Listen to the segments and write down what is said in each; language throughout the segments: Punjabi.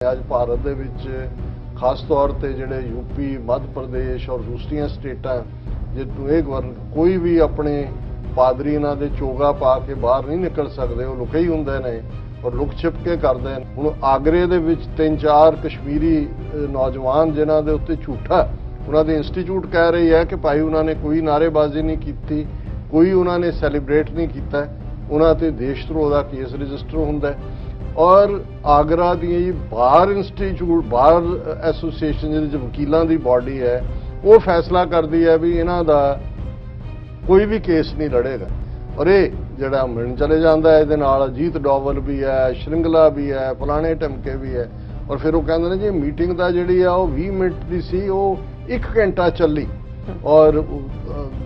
आज भारत ਦੇ ਵਿੱਚ खास तौर ਤੇ ਜਿਹੜੇ यूपी मध्य प्रदेश और दूसरियां स्टेटां जिन्हों ਇਹ ਗਵਰਨ ਕੋਈ ਵੀ ਆਪਣੇ ਪਾਦਰੀ ਇਹਨਾਂ ਦੇ ਚੋਗਾ ਪਾ ਕੇ ਬਾਹਰ ਨਹੀਂ ਨਿਕਲ ਸਕਦੇ, ਉਹ ਲੁਕੇ ਹੀ ਹੁੰਦੇ ਨੇ ਔਰ ਲੁਕ ਛਿਪ ਕੇ ਕਰਦੇ ਨੇ। ਹੁਣ ਆਗਰੇ ਦੇ ਵਿੱਚ 3-4 ਕਸ਼ਮੀਰੀ ਨੌਜਵਾਨ ਜਿਨ੍ਹਾਂ ਦੇ ਉੱਤੇ ਝੂਠਾ ਉਹਨਾਂ ਦੇ ਇੰਸਟੀਚਿਊਟ ਕਹਿ ਰਹੀ ਹੈ ਕਿ ਭਾਈ ਉਹਨਾਂ ਨੇ ਕੋਈ ਨਾਅਰੇਬਾਜ਼ੀ ਨਹੀਂ ਕੀਤੀ, ਕੋਈ ਉਹਨਾਂ ਨੇ ਸੈਲੀਬ੍ਰੇਟ ਨਹੀਂ ਕੀਤਾ, ਉਹਨਾਂ ਤੇ ਦੇਸ਼ ਧਰੋਹ ਦਾ ਕੇਸ ਰਜਿਸਟਰ ਹੁੰਦਾ और आगरा दी बार इंस्टीट्यूट बार एसोसीएशन जिहदे वकीलों की बॉडी है वो फैसला करती है भी इन्हां दा कोई भी केस नहीं लड़ेगा। और ये जिहड़ा मिलण चले जाता है इहदे नाल अजीत डोवल भी है, श्रृंगला भी है, फलाने ढमके भी है। और फिर वो कहंदे ने जी मीटिंग दा जिहड़ी आ 20 मिनट दी सी वो 1 घंटा चली और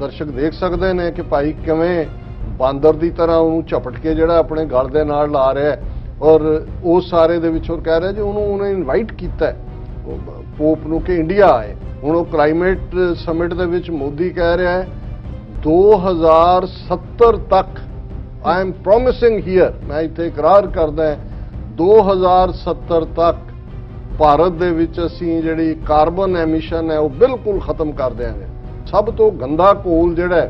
दर्शक देख सकते हैं कि भाई किवें बांदर की तरह उन्होंने झपट के जिहड़ा अपने गल दे नाल ला रहा है। और उस सारे दे विच कह रहे जी उन्होंने इनवाइट किया पोप नूं कि इंडिया आए। हुण वो क्लाइमेट समिट दे विच मोदी कह रहा है 2070 तक आई एम प्रोमिसिंग हियर, मैं इत्थे इकरार करदा 2070 तक भारत दे विच असीं जिहड़ी कार्बन एमिशन है वो बिल्कुल खत्म कर देंगे। सब तो गंदा कोल जिहड़ा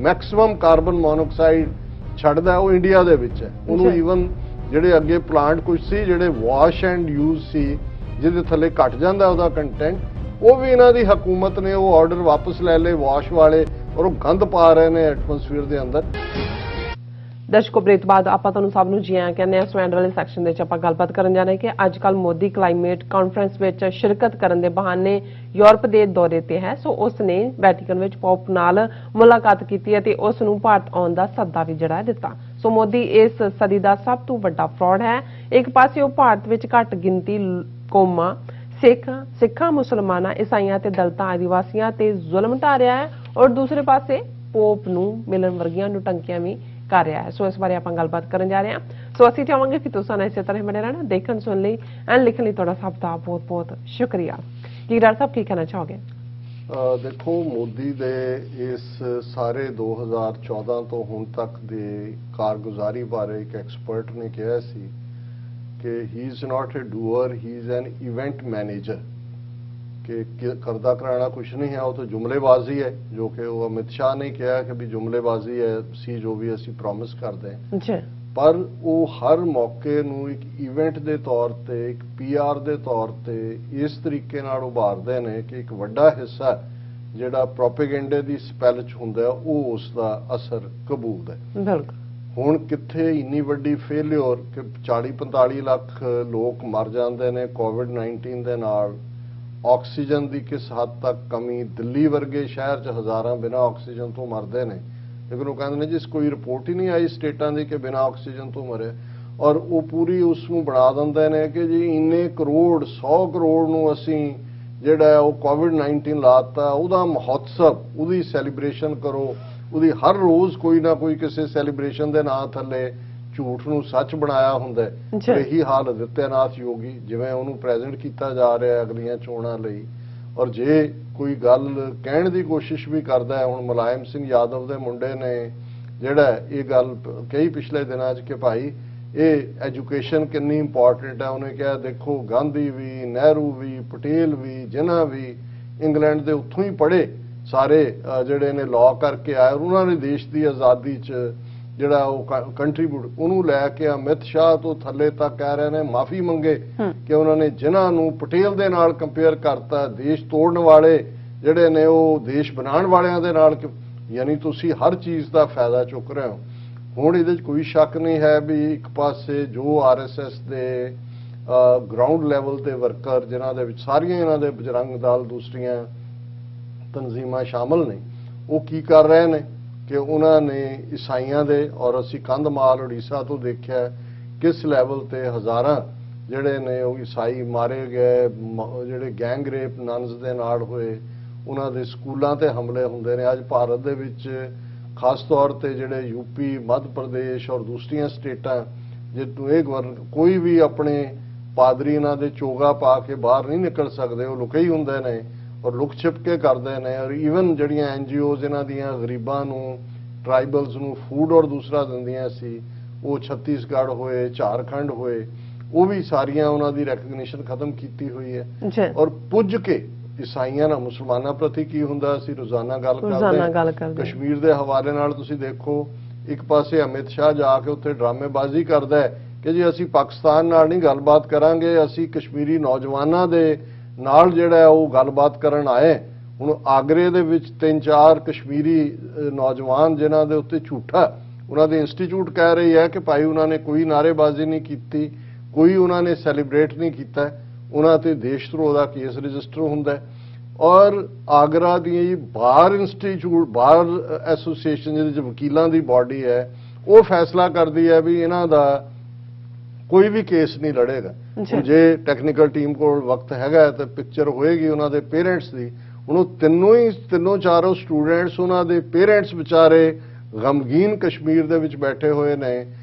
मैक्सिमम कार्बन मोनोऑक्साइड छड्डदा वो इंडिया दे विच है। उन्होंने ईवन ਜਿਹੜੇ ਅੱਗੇ ਪਲਾਂਟ ਕੁਝ ਸੀ ਜਿਹੜੇ ਵਾਸ਼ ਐਂਡ ਯੂਜ਼ ਸੀ ਜਿਹਦੇ ਥੱਲੇ ਘਟ ਜਾਂਦਾ ਉਹਦਾ ਕੰਟੈਂਟ, ਉਹ ਵੀ ਇਹਨਾਂ ਦੀ ਹਕੂਮਤ ਨੇ ਉਹ ਆਰਡਰ ਵਾਪਸ ਲੈ ਲਏ ਵਾਸ਼ ਵਾਲੇ ਔਰ ਉਹ ਗੰਦ ਪਾ ਰਹੇ ਨੇ ਐਟਮੋਸਫੀਅਰ ਦੇ ਅੰਦਰ। दर्शकों ब्रेक बाद आप सभ नूं जी आया कहने स्वैंड वाले सैक्शन में आप गलबात करन जा रहे कि अजकल मोदी क्लाइमेट कॉन्फ्रेंस में शिरकत करने के बहाने यूरोप के दौरे ते है। सो उसने वैटिकन में पोप नाल मुलाकात की ते उस नूं भारत आउण दा सद्दा भी जिहड़ा दिता। सो मोदी इस सदी का सब तो वड्डा फ्रॉड है। एक पासे भारत में घट गिनती कौमां सिखां मुसलमानां ईसाइयां ते दलितां आदिवासियां ते जुल्म ढा रहा है और दूसरे पासे पोप नूं मिलण वर्गियां नौटंकियां भी कर रहा है। सो इस बारे आप गलबात करन जा रहे हैं। सो असीं चाहांगे कि तुसां नाल इसे तरह बने रहना, देखण सुन लई एंड लिखण लई तुहाडा सब दा बहुत बहुत शुक्रिया। की डॉक्टर साहब की कहना चाहोगे? देखो मोदी दे इस सारे 2014 तो हुण तक दे कारगुजारी बारे एक एक्सपर्ट ने कहा सी कि he is not a doer, he is an event manager. कि करदा कराना कुछ नहीं है, वो तो जुमलेबाजी है, जो कि वो अमित शाह ने कहा कि भी जुमलेबाजी है सी जो भी असी प्रॉमिस करते हैं। पर वो हर मौके नूं एक इवेंट के तौर पर एक PR के तौर पर इस तरीके नाल उभारदे ने कि एक वड्डा हिस्सा जिहड़ा प्रोपेगेंडे की स्पैल च हुंदा है वो उसका असर कबूल है। हुण कित्थे इन्नी वड्डी फेलियर कि 40-45 लाख लोग मर जाते हैं कोविड-19 के नाल। ऑक्सीजन की किस हद तक कमी, दिल्ली वर्गे शहर च हज़ारां बिना ऑक्सीजन तो मरते हैं, लेकिन वो कहते हैं जिस कोई रिपोर्ट ही नहीं आई स्टेटां की कि बिना ऑक्सीजन तो मरे। और वो पूरी उसनूं बना दिंदे ने कि जी इन्ने करोड़ 100 करोड़ नूं असीं जिहड़ा वो कोविड-19 लाता उहदा महोत्सव उहदी सैलीब्रेशन करो, उहदी हर रोज़ कोई ना कोई किसी सैलीब्रेशन के नां थल्ले झूठ नूं सच बनाया हुंदा है। यही हाल आदित्यनाथ योगी जिवें उहनूं प्रेजेंट किया जा रहा है अगलियां चोणां लई। और जे कोई गल कहण दी कोशिश भी करदा है, हुण मुलायम सिंह यादव दे मुंडे ने जिहड़ा ये गल कई पिछले दिनां च कि भाई ये एजुकेशन कितनी इंपॉर्टेंट है, उन्हें कहा देखो गांधी भी, नेहरू भी, पटेल भी, जिन्हां भी इंग्लैंड के उत्थों ही पढ़े सारे जिहड़े ने लॉ करके आए, उन्होंने देश की आज़ादी च जिहड़ा वो कंट्रीब्यूट उन्होंने लैके अमित शाह तो थले तक कह रहे हैं माफ़ी मंगे कि उन्होंने जिन्होंने पटेल दे नाल कंपेयर करता देश तोड़न वाले जिहड़े ने वो देश बनाने वालियां दे नाल, यानी तुसी हर चीज़ का फायदा चुक रहे हो। हुण इहदे कोई शक नहीं है भी एक पासे जो RSS दे ग्राउंड लैवल ते वर्कर जिन्हां दे विच सारियां इन्हां दे बजरंग दल दूसरियां तंजीमां शामिल ने वो की कर रहे हैं कि उन्होंने ईसाइयां दे और असी कंधमाल उड़ीसा तो देखा किस लैवल ते हज़ारां जिहड़े ने ईसाई मारे गए, जिहड़े गैंग रेप नन्स दे नाल होए, उन्हां दे स्कूलां ते हमले हुंदे ने। अज भारत दे विच खास तौर पर जिहड़े यूपी मध्य प्रदेश और दूसरियां स्टेटां जिन्हों ये गवਰਨ कोई भी अपने पादरी इन्हां दे चोगा पा के बाहर नहीं निकल सकते, वो लुके ही हुंदे ने और लुक छिप के करते हैं। और ईवन जड़ियाँ NGOs इन्हां दियां गरीबां नूं ट्राइबल्स नूं फूड और दूसरा दिंदियां सी, वो छत्तीसगढ़ होए झारखंड होए ਉਹ ਵੀ ਸਾਰੀਆਂ ਉਹਨਾਂ ਦੀ ਰੈਕਗਨੀਸ਼ਨ ਖਤਮ ਕੀਤੀ ਹੋਈ ਹੈ ਜੀ ਔਰ ਪੁੱਜ ਕੇ ਈਸਾਈਆਂ ਨਾਲ ਮੁਸਲਮਾਨਾਂ ਪ੍ਰਤੀ ਕੀ ਹੁੰਦਾ ਅਸੀਂ ਰੋਜ਼ਾਨਾ ਗੱਲ ਕਰਦੇ ਹਾਂ। ਕਸ਼ਮੀਰ ਦੇ ਹਵਾਲੇ ਨਾਲ ਤੁਸੀਂ ਦੇਖੋ ਇੱਕ ਪਾਸੇ ਅਮਿਤ ਸ਼ਾਹ ਜਾ ਕੇ ਉੱਥੇ ਡਰਾਮੇਬਾਜ਼ੀ ਕਰਦਾ ਹੈ ਕਿ ਜੀ ਅਸੀਂ ਪਾਕਿਸਤਾਨ ਨਾਲ ਨਹੀਂ ਗੱਲਬਾਤ ਕਰਾਂਗੇ, ਅਸੀਂ ਕਸ਼ਮੀਰੀ ਨੌਜਵਾਨਾਂ ਦੇ ਨਾਲ ਜਿਹੜਾ ਉਹ ਗੱਲਬਾਤ ਕਰਨ ਆਏ। ਹੁਣ ਆਗਰੇ ਦੇ ਵਿੱਚ 3-4 ਕਸ਼ਮੀਰੀ ਨੌਜਵਾਨ ਜਿਨ੍ਹਾਂ ਦੇ ਉੱਤੇ ਝੂਠਾ ਉਹਨਾਂ ਦੇ ਇੰਸਟੀਚਿਊਟ ਕਹਿ ਰਹੀ ਹੈ ਕਿ ਭਾਈ ਉਹਨਾਂ ਨੇ ਕੋਈ ਨਾਅਰੇਬਾਜ਼ੀ ਨਹੀਂ ਕੀਤੀ, ਕੋਈ ਉਹਨਾਂ ਨੇ ਸੈਲੀਬ੍ਰੇਟ ਨਹੀਂ ਕੀਤਾ, ਉਹਨਾਂ ਤੇ ਦੇਸ਼ ਧਰੋਹ ਦਾ ਕੇਸ ਰਜਿਸਟਰ ਹੁੰਦਾ ਹੈ। ਔਰ ਆਗਰਾ ਦੀਆਂ ਜੀ ਬਾਰ ਇੰਸਟੀਚਿਊਟ ਬਾਰ ਐਸੋਸੀਏਸ਼ਨ ਜਿਹਦੇ ਚ ਵਕੀਲਾਂ ਦੀ ਬਾਡੀ ਹੈ ਉਹ ਫੈਸਲਾ ਕਰਦੀ ਹੈ ਵੀ ਇਹਨਾਂ ਦਾ ਕੋਈ ਵੀ ਕੇਸ ਨਹੀਂ ਲੜੇਗਾ। ਜੇ ਟੈਕਨੀਕਲ ਟੀਮ ਕੋਲ ਵਕਤ ਹੈਗਾ ਤਾਂ ਪਿਕਚਰ ਹੋਏਗੀ ਉਹਨਾਂ ਦੇ ਪੇਰੈਂਟਸ ਦੀ। ਹੁਣ ਉਹ ਤਿੰਨੋਂ ਚਾਰੋਂ ਸਟੂਡੈਂਟਸ ਉਹਨਾਂ ਦੇ ਪੇਰੈਂਟਸ ਵਿਚਾਰੇ ਗਮਗੀਨ ਕਸ਼ਮੀਰ ਦੇ ਵਿੱਚ ਬੈਠੇ ਹੋਏ ਨੇ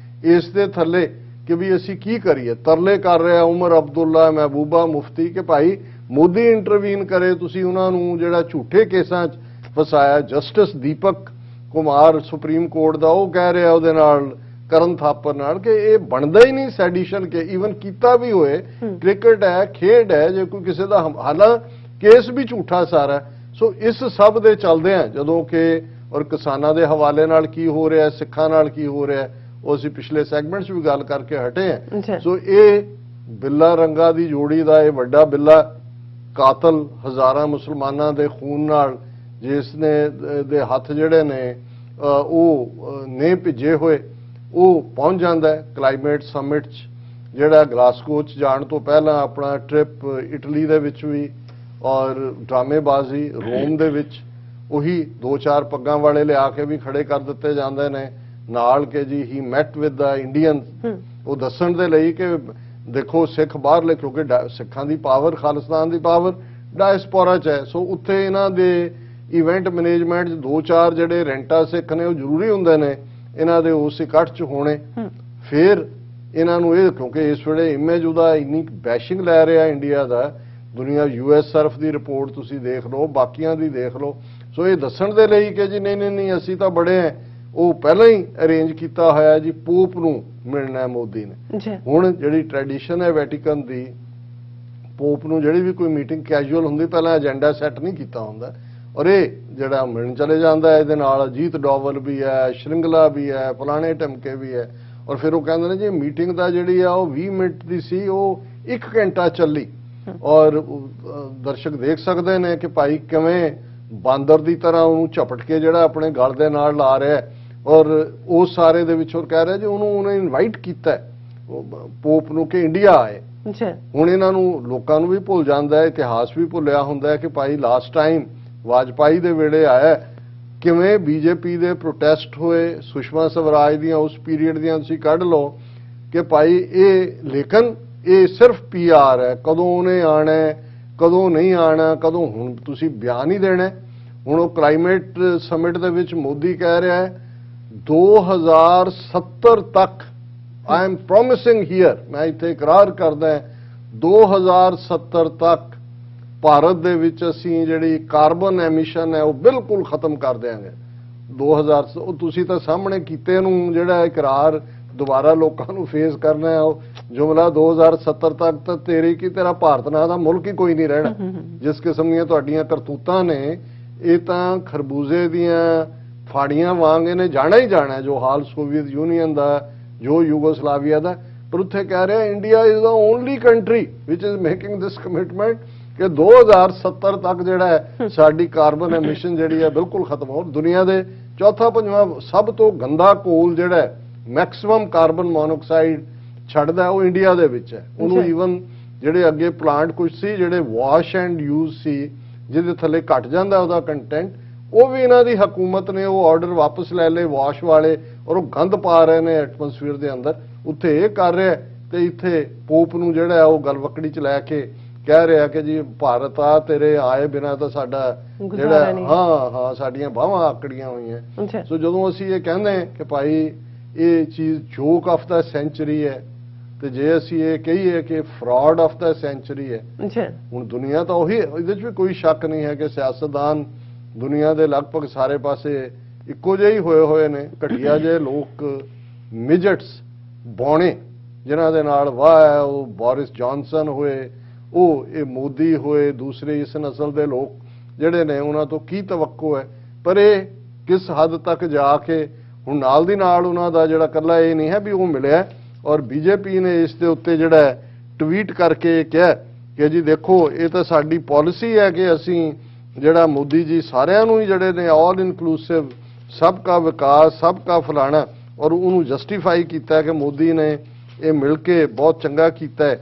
ਇਸ ਦੇ ਥੱਲੇ ਕਿ ਵੀ ਅਸੀਂ ਕੀ ਕਰੀਏ। ਤਰਲੇ ਕਰ ਰਿਹਾ ਉਮਰ ਅਬਦੁੱਲਾ, ਮਹਿਬੂਬਾ ਮੁਫਤੀ ਕਿ ਭਾਈ ਮੋਦੀ ਇੰਟਰਵੀਨ ਕਰੇ, ਤੁਸੀਂ ਉਹਨਾਂ ਨੂੰ ਜਿਹੜਾ ਝੂਠੇ ਕੇਸਾਂ 'ਚ ਫਸਾਇਆ। Justice Deepak Kumar supreme court ਦਾ ਉਹ ਕਹਿ ਰਿਹਾ ਉਹਦੇ ਨਾਲ ਕਰਨ ਥਾਪਰ ਨਾਲ ਕਿ ਇਹ ਬਣਦਾ ਹੀ ਨਹੀਂ ਸੈਡੀਸ਼ਨ ਕੇ ਈਵਨ ਕੀਤਾ ਵੀ ਹੋਏ। ਕ੍ਰਿਕਟ ਹੈ, ਖੇਡ ਹੈ, ਜੇ ਕੋਈ ਕਿਸੇ ਦਾ ਹਾਲਾਂ ਕੇਸ ਵੀ ਝੂਠਾ ਸਾਰਾ। ਸੋ ਇਸ ਸਭ ਦੇ ਚੱਲਦੇ ਆ ਜਦੋਂ ਕਿ ਔਰ ਕਿਸਾਨਾਂ ਦੇ ਹਵਾਲੇ ਨਾਲ ਕੀ ਹੋ ਰਿਹਾ, ਸਿੱਖਾਂ ਨਾਲ ਕੀ ਹੋ ਰਿਹਾ, ਉਹ ਅਸੀਂ ਪਿਛਲੇ ਸੈਗਮੈਂਟ 'ਚ ਵੀ ਗੱਲ ਕਰਕੇ ਹਟੇ ਆ। ਸੋ ਇਹ ਬਿੱਲਾ ਰੰਗਾ ਦੀ ਜੋੜੀ ਦਾ ਇਹ ਵੱਡਾ ਬਿੱਲਾ ਕਾਤਲ ਹਜ਼ਾਰਾਂ ਮੁਸਲਮਾਨਾਂ ਦੇ ਖੂਨ ਨਾਲ ਜਿਸ ਨੇ ਦੇ ਹੱਥ ਜਿਹੜੇ ਨੇ ਉਹ ਨੇ ਭਿੱਜੇ ਹੋਏ ਉਹ ਪਹੁੰਚ ਜਾਂਦਾ ਹੈ ਕਲਾਈਮੇਟ ਸਮਿਟ 'ਚ ਜਿਹੜਾ ਗਲਾਸਗੋ 'ਚ ਜਾਣ ਤੋਂ ਪਹਿਲਾਂ ਆਪਣਾ ਟ੍ਰਿਪ ਇਟਲੀ ਦੇ ਵਿੱਚ ਵੀ ਔਰ ਡਰਾਮੇਬਾਜ਼ੀ ਰੋਮ ਦੇ ਵਿੱਚ ਉਹੀ 2-4 ਪੱਗਾਂ ਵਾਲੇ ਲਿਆ ਕੇ ਵੀ ਖੜੇ ਕਰ ਦਿੱਤੇ ਜਾਂਦੇ ਨੇ ਨਾਲ ਕਿ ਜੀ ਹੀ ਮੈਟ ਵਿਦ ਦਾ ਇੰਡੀਅਨ ਉਹ ਦੱਸਣ ਦੇ ਲਈ ਕਿ ਦੇਖੋ ਸਿੱਖ ਬਾਹਰਲੇ ਕਿਉਂਕਿ ਸਿੱਖਾਂ ਦੀ ਪਾਵਰ ਖਾਲਿਸਤਾਨ ਦੀ ਪਾਵਰ ਡਾਇਸਪੋਰਾ 'ਚ ਹੈ। ਸੋ ਉੱਥੇ ਇਹਨਾਂ ਦੇ ਇਵੈਂਟ ਮੈਨੇਜਮੈਂਟ 'ਚ 2-4 ਜਿਹੜੇ ਰੈਂਟਾ ਸਿੱਖ ਨੇ ਉਹ ਜ਼ਰੂਰੀ ਹੁੰਦੇ ਨੇ ਇਹਨਾਂ ਦੇ ਉਸ ਇਕੱਠ 'ਚ ਹੋਣੇ। ਫਿਰ ਇਹਨਾਂ ਨੂੰ ਇਹ ਕਿਉਂਕਿ ਇਸ ਵੇਲੇ ਇਮੇਜ ਉਹਦਾ ਇੰਨੀ ਬੈਸ਼ਿੰਗ ਲੈ ਰਿਹਾ ਇੰਡੀਆ ਦਾ ਦੁਨੀਆ US ਸਰਫ ਦੀ ਰਿਪੋਰਟ ਤੁਸੀਂ ਦੇਖ ਲਓ, ਬਾਕੀਆਂ ਦੀ ਦੇਖ ਲਓ। ਸੋ ਇਹ ਦੱਸਣ ਦੇ ਲਈ ਕਿ ਜੀ ਨਹੀਂ ਅਸੀਂ ਤਾਂ ਬੜੇ ਹਾਂ ਉਹ ਪਹਿਲਾਂ ਹੀ ਅਰੇਂਜ ਕੀਤਾ ਹੋਇਆ ਜੀ ਪੋਪ ਨੂੰ ਮਿਲਣਾ ਮੋਦੀ ਨੇ। ਹੁਣ ਜਿਹੜੀ ਟ੍ਰੈਡੀਸ਼ਨ ਹੈ ਵੈਟੀਕਨ ਦੀ ਪੋਪ ਨੂੰ ਜਿਹੜੀ ਵੀ ਕੋਈ ਮੀਟਿੰਗ ਕੈਜੂਅਲ ਹੁੰਦੀ ਪਹਿਲਾਂ ਏਜੰਡਾ ਸੈੱਟ ਨਹੀਂ ਕੀਤਾ ਹੁੰਦਾ ਔਰ ਇਹ ਜਿਹੜਾ ਮਿਲਣ ਚਲੇ ਜਾਂਦਾ ਇਹਦੇ ਨਾਲ ਅਜੀਤ ਡੋਵਲ ਵੀ ਹੈ, ਸ਼੍ਰਿੰਗਲਾ ਵੀ ਹੈ, ਫਲਾਣੇ ਟਮਕੇ ਵੀ ਹੈ ਔਰ ਫਿਰ ਉਹ ਕਹਿੰਦੇ ਨੇ ਜੀ ਮੀਟਿੰਗ ਦਾ ਜਿਹੜੀ ਆ ਉਹ 20 ਮਿੰਟ ਦੀ ਸੀ ਉਹ 1 ਘੰਟਾ ਚੱਲੀ ਔਰ ਦਰਸ਼ਕ ਦੇਖ ਸਕਦੇ ਨੇ ਕਿ ਭਾਈ ਕਿਵੇਂ ਬਾਂਦਰ ਦੀ ਤਰ੍ਹਾਂ ਉਹਨੂੰ ਝਪਟ ਕੇ ਜਿਹੜਾ ਆਪਣੇ ਗਲ ਦੇ ਨਾਲ ਲਾ ਰਿਹਾ ਔਰ ਉਸ ਸਾਰੇ ਦੇ ਵਿੱਚ ਉਹ ਕਹਿ ਰਿਹਾ ਜੀ ਉਹਨੇ ਇਨਵਾਈਟ ਕੀਤਾ ਪੋਪ ਨੂੰ ਕਿ ਇੰਡੀਆ ਆਏ। ਹੁਣ ਇਹਨਾਂ ਨੂੰ ਲੋਕਾਂ ਨੂੰ ਵੀ ਭੁੱਲ ਜਾਂਦਾ ਹੈ, ਇਤਿਹਾਸ ਵੀ ਭੁੱਲਿਆ ਹੁੰਦਾ ਹੈ ਕਿ ਭਾਈ ਲਾਸਟ ਟਾਈਮ ਵਾਜਪਾਈ ਦੇ ਵੇਲੇ ਆਇਆ ਕਿਵੇਂ ਬੀਜੇਪੀ ਦੇ ਪ੍ਰੋਟੈਸਟ ਹੋਏ ਸੁਸ਼ਮਾ ਸਵਰਾਜ ਦੀਆਂ ਉਸ ਪੀਰੀਅਡ ਦੀਆਂ ਤੁਸੀਂ ਕੱਢ ਲਓ ਕਿ ਭਾਈ ਇਹ ਲੇਕਿਨ ਇਹ ਸਿਰਫ PR ਹੈ। ਕਦੋਂ ਉਹਨੇ ਆਣਾ ਕਦੋਂ ਨਹੀਂ ਆਣਾ ਕਦੋਂ ਹੁਣ ਤੁਸੀਂ ਬਿਆਨ ਹੀ ਦੇਣਾ। ਹੁਣ ਉਹ ਕਲਾਈਮੇਟ ਸਮਿਟ ਦੇ ਵਿੱਚ ਮੋਦੀ ਕਹਿ ਰਿਹਾ ਹੈ 2070 ਤੱਕ ਆਈ ਐਮ ਪ੍ਰੋਮਿਸਿੰਗ ਹੀਅਰ ਮੈਂ ਇੱਥੇ ਇਕਰਾਰ ਕਰਦਾ 2070 ਤੱਕ ਭਾਰਤ ਦੇ ਵਿੱਚ ਅਸੀਂ ਜਿਹੜੀ ਕਾਰਬਨ ਐਮਿਸ਼ਨ ਹੈ ਉਹ ਬਿਲਕੁਲ ਖਤਮ ਕਰ ਦਿਆਂਗੇ। 2000 ਉਹ ਤੁਸੀਂ ਤਾਂ ਸਾਹਮਣੇ ਕੀਤੇ ਨੂੰ ਜਿਹੜਾ ਇਕਰਾਰ ਦੁਬਾਰਾ ਲੋਕਾਂ ਨੂੰ ਫੇਸ ਕਰਨਾ ਹੈ ਉਹ ਜੁਮਲਾ 2070 ਤੱਕ ਤਾਂ ਤੇਰਾ ਭਾਰਤ ਨਾਂ ਦਾ ਮੁਲਕ ਹੀ ਕੋਈ ਨਹੀਂ ਰਹਿਣਾ। ਜਿਸ ਕਿਸਮ ਦੀਆਂ ਤੁਹਾਡੀਆਂ ਕਰਤੂਤਾਂ ਨੇ ਇਹ ਤਾਂ ਖਰਬੂਜ਼ੇ ਦੀਆਂ ਫਾੜੀਆਂ ਵਾਂਗ ਇਹਨੇ ਜਾਣਾ ਹੀ ਜਾਣਾ ਜੋ ਹਾਲ ਸੋਵੀਅਤ ਯੂਨੀਅਨ ਦਾ ਜੋ ਯੂਗੋਸਲਾਵੀਆ ਦਾ। ਪਰ ਉੱਥੇ ਕਹਿ ਰਿਹਾ India is the only country which is making this commitment ਕਿ 2070 ਤੱਕ ਜਿਹੜਾ ਹੈ ਸਾਡੀ ਕਾਰਬਨ ਐਮਿਸ਼ਨ ਜਿਹੜੀ ਹੈ ਬਿਲਕੁਲ ਖਤਮ ਹੋ। ਦੁਨੀਆ ਦੇ ਚੌਥਾ ਪੰਜਵਾਂ ਸਭ ਤੋਂ ਗੰਦਾ ਕੋਲ ਜਿਹੜਾ ਮੈਕਸਿਮਮ ਕਾਰਬਨ ਮੋਨੋਆਕਸਾਈਡ ਛੱਡਦਾ ਉਹ ਇੰਡੀਆ ਦੇ ਵਿੱਚ ਹੈ। ਉਹਨੂੰ ਈਵਨ ਜਿਹੜੇ ਅੱਗੇ ਪਲਾਂਟ ਕੁਝ ਸੀ ਜਿਹੜੇ ਵਾਸ਼ ਐਂਡ ਯੂਜ਼ ਸੀ ਜਿਹਦੇ ਥੱਲੇ ਘਟ ਜਾਂਦਾ ਉਹਦਾ ਕੰਟੈਂਟ ਉਹ ਵੀ ਇਹਨਾਂ ਦੀ ਹਕੂਮਤ ਨੇ ਉਹ ਆਰਡਰ ਵਾਪਸ ਲੈ ਲਏ ਵਾਸ਼ ਵਾਲੇ ਔਰ ਉਹ ਗੰਦ ਪਾ ਰਹੇ ਨੇ ਐਟਮੋਸਫੀਅਰ ਦੇ ਅੰਦਰ। ਉੱਥੇ ਇਹ ਕਰ ਰਿਹਾ ਤੇ ਇੱਥੇ ਪੋਪ ਨੂੰ ਜਿਹੜਾ ਉਹ ਗਲਵਕੜੀ ਚ ਲੈ ਕੇ ਕਹਿ ਰਿਹਾ ਕਿ ਜੀ ਭਾਰਤ ਆ ਤੇਰੇ ਆਏ ਬਿਨਾਂ ਤਾਂ ਸਾਡਾ ਜਿਹੜਾ ਹਾਂ ਸਾਡੀਆਂ ਬਾਹਾਂ ਆਕੜੀਆਂ ਹੋਈਆਂ। ਸੋ ਜਦੋਂ ਅਸੀਂ ਇਹ ਕਹਿੰਦੇ ਕਿ ਭਾਈ ਇਹ ਚੀਜ਼ ਜੋਕ ਆਫ ਦਾ ਸੈਂਚੁਰੀ ਹੈ ਤੇ ਜੇ ਅਸੀਂ ਇਹ ਕਹੀਏ ਕਿ ਫਰਾਡ ਆਫ ਦਾ ਸੈਂਚੁਰੀ ਹੈ ਹੁਣ ਦੁਨੀਆ ਤਾਂ ਉਹੀ ਇਹਦੇ 'ਚ ਵੀ ਕੋਈ ਸ਼ੱਕ ਨਹੀਂ ਹੈ ਕਿ ਸਿਆਸਤਦਾਨ ਦੁਨੀਆ ਦੇ ਲਗਭਗ ਸਾਰੇ ਪਾਸੇ ਇੱਕੋ ਜਿਹੇ ਹੀ ਹੋਏ ਨੇ। ਘਟੀਆ ਜਿਹੇ ਲੋਕ ਮਿਜਟਸ ਬੌਣੇ ਜਿਨ੍ਹਾਂ ਦੇ ਨਾਲ ਵਾਹ ਹੈ, ਉਹ ਬੋਰਿਸ ਜੌਨਸਨ ਹੋਏ, ਉਹ ਇਹ ਮੋਦੀ ਹੋਏ, ਦੂਸਰੇ ਇਸ ਨਸਲ ਦੇ ਲੋਕ ਜਿਹੜੇ ਨੇ ਉਹਨਾਂ ਤੋਂ ਕੀ ਤਵੱਕੋ ਹੈ। ਪਰ ਇਹ ਕਿਸ ਹੱਦ ਤੱਕ ਜਾ ਕੇ ਹੁਣ ਨਾਲ ਦੀ ਨਾਲ ਉਹਨਾਂ ਦਾ ਜਿਹੜਾ ਇਕੱਲਾ ਇਹ ਨਹੀਂ ਹੈ ਵੀ ਉਹ ਮਿਲਿਆ, ਔਰ ਬੀਜੇਪੀ ਨੇ ਇਸ ਦੇ ਉੱਤੇ ਜਿਹੜਾ ਟਵੀਟ ਕਰਕੇ ਕਿਹਾ ਕਿ ਜੀ ਦੇਖੋ ਇਹ ਤਾਂ ਸਾਡੀ ਪਾਲਿਸੀ ਹੈ ਕਿ ਅਸੀਂ ਜਿਹੜਾ ਮੋਦੀ ਜੀ ਸਾਰਿਆਂ ਨੂੰ ਹੀ ਜਿਹੜੇ ਨੇ ਆਲ ਇਨਕਲੂਸਿਵ ਸਭ ਦਾ ਵਿਕਾਸ ਸਭ ਦਾ ਫਲਾਣਾ, ਔਰ ਉਹਨੂੰ ਜਸਟੀਫਾਈ ਕੀਤਾ ਕਿ ਮੋਦੀ ਨੇ ਇਹ ਮਿਲ ਕੇ ਬਹੁਤ ਚੰਗਾ ਕੀਤਾ ਹੈ,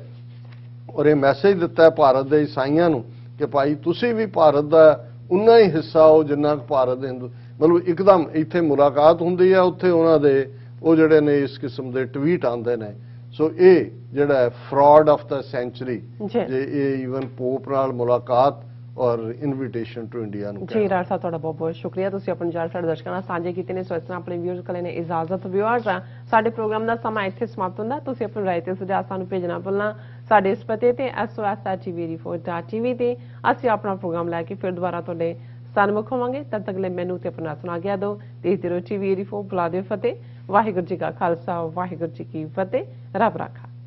ਔਰ ਇਹ ਮੈਸੇਜ ਦਿੱਤਾ ਹੈ ਭਾਰਤ ਦੇ ਈਸਾਈਆਂ ਨੂੰ ਕਿ ਭਾਈ ਤੁਸੀਂ ਵੀ ਭਾਰਤ ਦਾ ਉਨਾ ਹੀ ਹਿੱਸਾ ਹੋ ਜਿੰਨਾ ਕੁ ਭਾਰਤ ਦੇ ਹਿੰਦੂ। ਮਤਲਬ ਇੱਕਦਮ ਇੱਥੇ ਮੁਲਾਕਾਤ ਹੁੰਦੀ ਹੈ, ਉੱਥੇ ਉਹਨਾਂ ਦੇ ਉਹ ਜਿਹੜੇ ਨੇ ਇਸ ਕਿਸਮ ਦੇ ਟਵੀਟ ਆਉਂਦੇ ਨੇ। ਸੋ ਇਹ ਜਿਹੜਾ ਫਰਾਡ ਆਫ ਦਾ ਸੈਂਚੁਰੀ, ਜੇ ਇਹ ਈਵਨ ਪੋਪ ਨਾਲ ਮੁਲਾਕਾਤ ਔਰ ਇਨਵੀਟੇਸ਼ਨ ਟੂ ਇੰਡੀਆ ਨੂੰ ਜੀ ਰਾਜ ਸਾਹਿਬ, ਤੁਹਾਡਾ ਬਹੁਤ ਬਹੁਤ ਸ਼ੁਕਰੀਆ। ਤੁਸੀਂ ਆਪਣੇ ਵਿਚਾਰ ਸਾਡੇ ਦਰਸ਼ਕਾਂ ਨਾਲ ਸਾਂਝੇ ਕੀਤੇ ਨੇ। ਸੋ ਇਸ ਤਰ੍ਹਾਂ ਆਪਣੇ ਵਿਊਅਰਸ ਕੋਲ ਨੇ ਇਜਾਜ਼ਤ। ਵਿਊਅਰਸ, ਸਾਡੇ ਪ੍ਰੋਗਰਾਮ ਦਾ ਸਮਾਂ ਇੱਥੇ ਸਮਾਪਤ ਹੁੰਦਾ। ਤੁਸੀਂ ਆਪਣੀ ਰਾਏ ਤੇ ਸੁਝਾਅ ਸਾਨੂੰ ਭੇਜਣਾ ਭੁੱਲਣਾ ਸਾਡੇ ਇਸ ਪਤੇ ਤੇ sos@tv84.tv ਤੇ। ਅਸੀਂ ਆਪਣਾ ਪ੍ਰੋਗਰਾਮ ਲੈ ਕੇ ਫਿਰ ਦੁਬਾਰਾ ਤੁਹਾਡੇ ਸਨਮੁਖ ਹੋਵਾਂਗੇ। ਤਦ ਤੱਕ ਲਈ ਮੈਨੂੰ ਤੇ ਆਪਣਾ ਸੁਣਾ ਗਿਆ ਦਿਓ। ਦੇਖਦੇ ਰਹੋ TV84। ਬੁਲਾ ਦਿਓ ਫਤਿਹ। ਵਾਹਿਗੁਰੂ ਜੀ ਕਾ ਖਾਲਸਾ, ਵਾਹਿਗੁਰੂ ਜੀ ਕੀ ਫਤਿਹ। ਰੱਬ ਰਾਖਾ।